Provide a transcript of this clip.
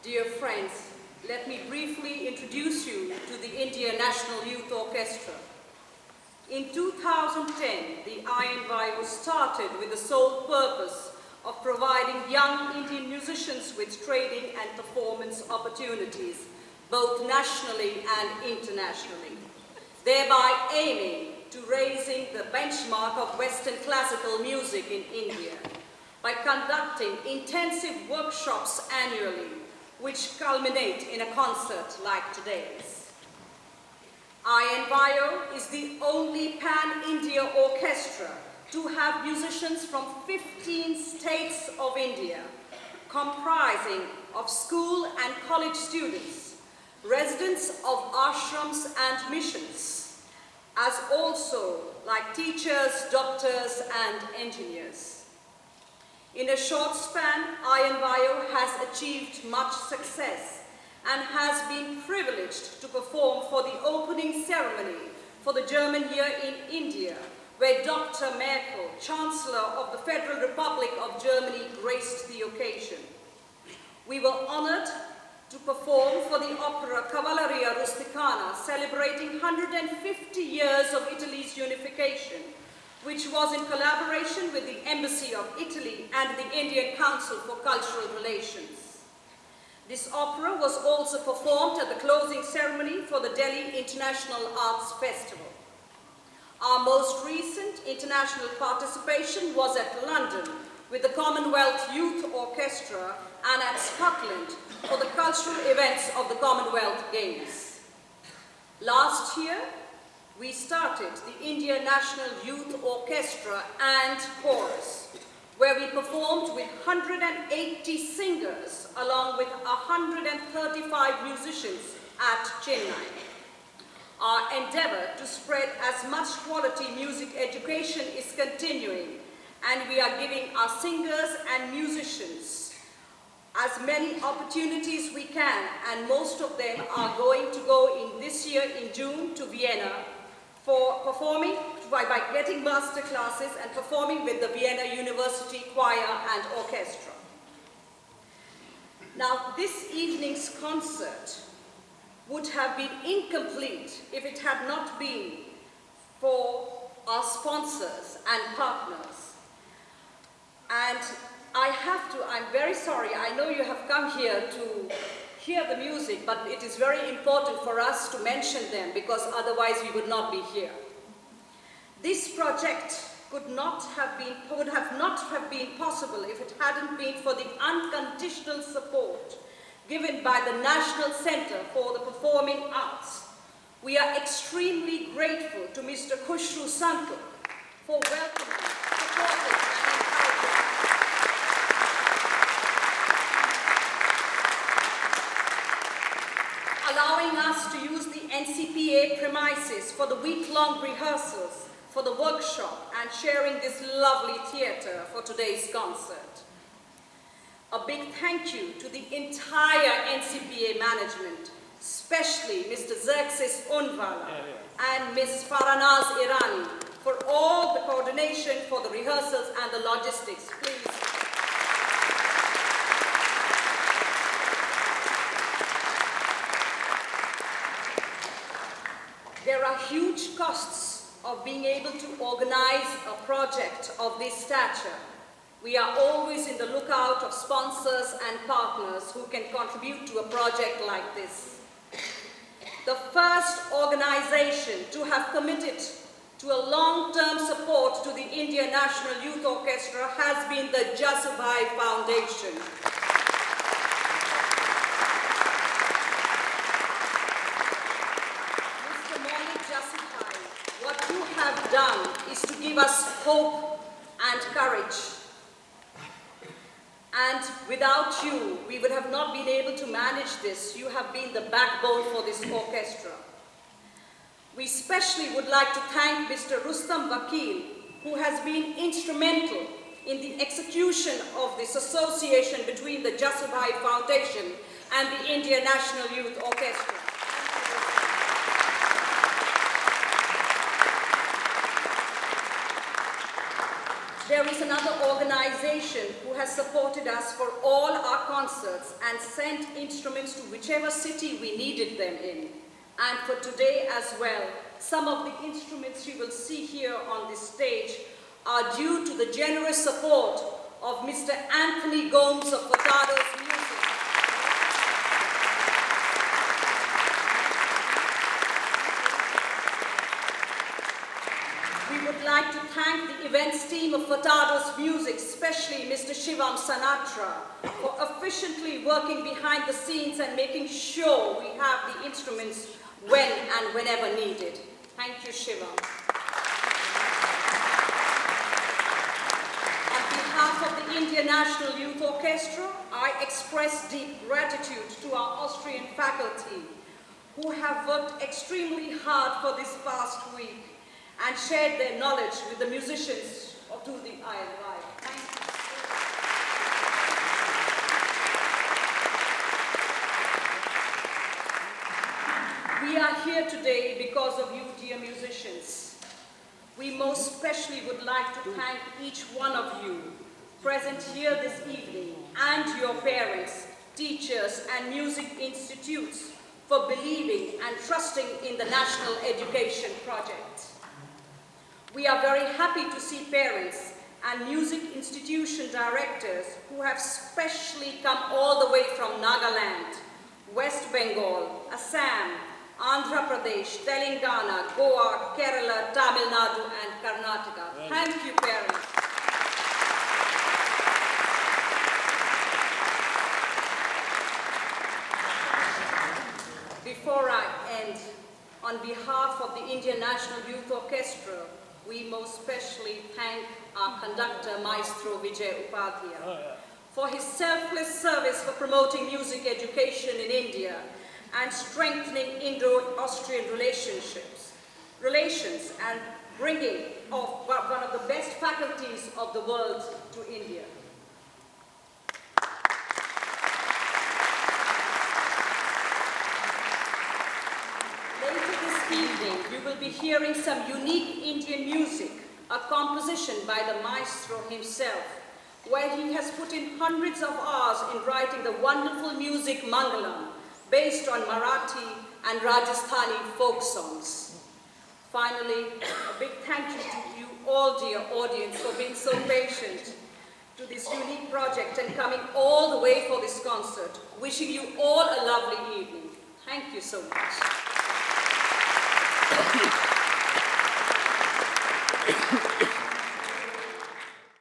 Dear friends, let me briefly introduce you to the India National Youth Orchestra. In 2010, the INYO was started with the sole purpose of providing young Indian musicians with training and performance opportunities, both nationally and internationally, thereby aiming to raising the benchmark of Western classical music in India by conducting intensive workshops annually, which culminate in a concert like today's. INYO is the only pan-India orchestra to have musicians from 15 states of India, comprising of school and college students, residents of ashrams and missions, as also like teachers, doctors, and engineers. In a short span, INYO has achieved much success and has been privileged to perform for the opening ceremony for the German Year in India, where Dr. Merkel, Chancellor of the Federal Republic of Germany, graced the occasion. We were honored to perform for the opera Cavalleria Rusticana, celebrating 150 years of Italy's unification, which was in collaboration with the Embassy of Italy and the Indian Council for Cultural Relations. This opera was also performed at the closing ceremony for the Delhi International Arts Festival. Our most recent international participation was at London with the Commonwealth Youth Orchestra and at Scotland for the cultural events of the Commonwealth Games. Last year, we started the India National Youth Orchestra and Chorus, where we performed with 180 singers along with 135 musicians at Chennai. Our endeavor to spread as much quality music education is continuing, and we are giving our singers and musicians as many opportunities we can, and most of them are going to go in this year in June to Vienna for performing by getting master classes and performing with the Vienna University Choir and Orchestra. Now, this evening's concert would have been incomplete if it had not been for our sponsors and partners. And I'm very sorry, I know you have come here to hear the music, but it is very important for us to mention them because otherwise we would not be here. This project would not have been possible if it hadn't been for the unconditional support given by the National Center for the Performing Arts. We are extremely grateful to Mr. Khushru Santu for welcoming, supporting, and allowing us to use the NCPA premises for the week-long rehearsals, for the workshop, and sharing this lovely theatre for today's concert. A big thank you to the entire NCPA management, especially Mr. Xerxes Unvala and Ms. Faranaz Irani for all the coordination for the rehearsals and the logistics. Please. There are huge costs of being able to organize a project of this stature. We are always in the lookout of sponsors and partners who can contribute to a project like this. The first organization to have committed to a long-term support to the India National Youth Orchestra has been the Jasubhai Foundation. Mr. Maulik Jasubhai, what you have done is to give us hope and courage. And without you, we would have not been able to manage this. You have been the backbone for this orchestra. We especially would like to thank Mr. Rustam Vakil, who has been instrumental in the execution of this association between the Jasubhai Foundation and the India National Youth Orchestra. there is another organization who has supported us for all our concerts and sent instruments to whichever city we needed them in. And for today as well, some of the instruments you will see here on this stage are due to the generous support of Mr. Anthony Gomes of Furtado's Music. We would like to thank the events team of Furtado's Music, especially Mr. Shivam Sanatra, for efficiently working behind the scenes and making sure we have the instruments when and whenever needed. Thank you, Shivam. On behalf of the Indian National Youth Orchestra, I express deep gratitude to our Austrian faculty who have worked extremely hard for this past week and shared their knowledge with the musicians to the INYO. Thank you. We are here today because of you, dear musicians. We most especially would like to thank each one of you present here this evening and your parents, teachers, and music institutes for believing and trusting in the National Education Project. We are very happy to see parents and music institution directors who have specially come all the way from Nagaland, West Bengal, Assam, Andhra Pradesh, Telangana, Goa, Kerala, Tamil Nadu, and Karnataka. Thank you, parents. Before I end, on behalf of the Indian National Youth Orchestra, we most especially thank our conductor, Maestro Vijay Upadhyaya, for his selfless service for promoting music education in India and strengthening Indo-Austrian relations and bringing one of the best faculties of the world to India. Evening, you will be hearing some unique Indian music, a composition by the maestro himself, where he has put in hundreds of hours in writing the wonderful music Mangalam, based on Marathi and Rajasthani folk songs. Finally, a big thank you to you all, dear audience, for being so patient to this unique project and coming all the way for this concert. Wishing you all a lovely evening. Thank you so much.